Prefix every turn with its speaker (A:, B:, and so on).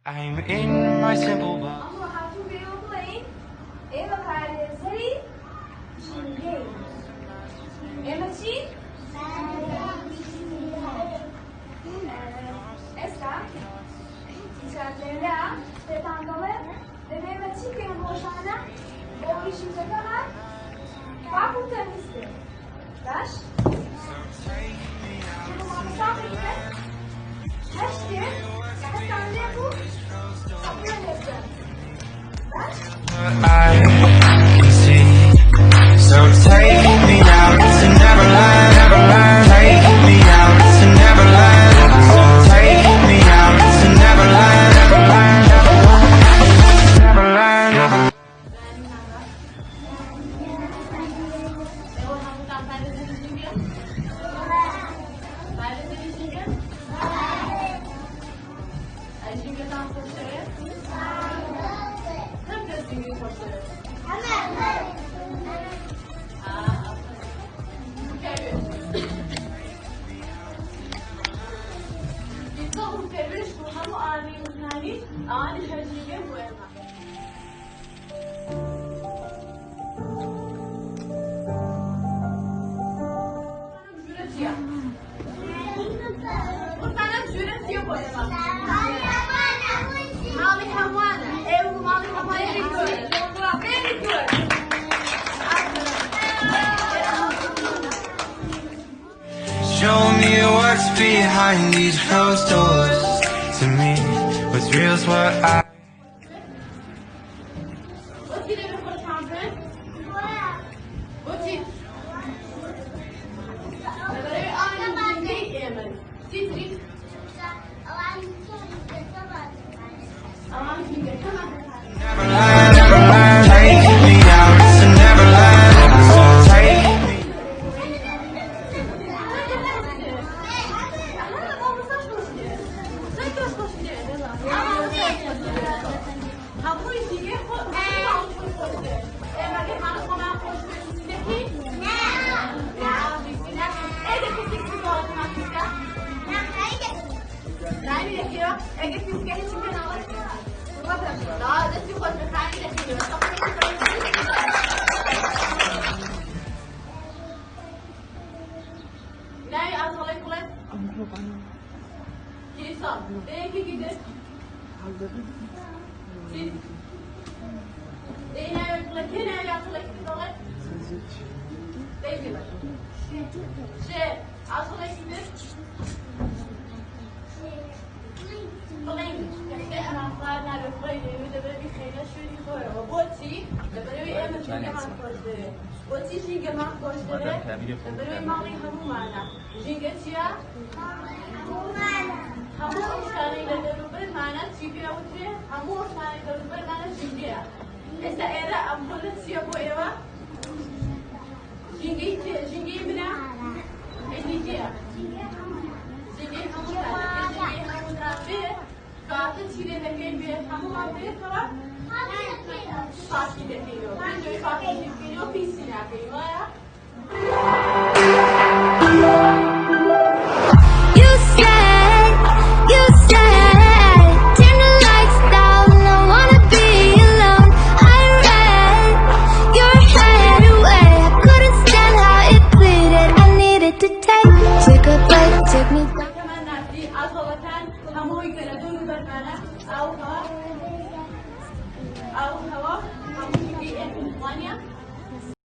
A: I'm in my simple box.
B: Ama how to be playing? Eva kare zari jinge. Eva chi? Esta. İçeride tetangalı ve Eva chi ke boşana. O işi kadar. Papo taniste. Dash. Şimdi masa bitti. Haşte. Hastanede bu.
A: I can see. So take me out to Neverland, Neverland. Take me out to Neverland. So take me out to Neverland, Neverland, Neverland, Neverland. Show me what's behind these closed doors. To me, what's real is what I. Neverland, Neverland, take me out to Neverland. So take me.
C: أو هواء أو شيء في المانيا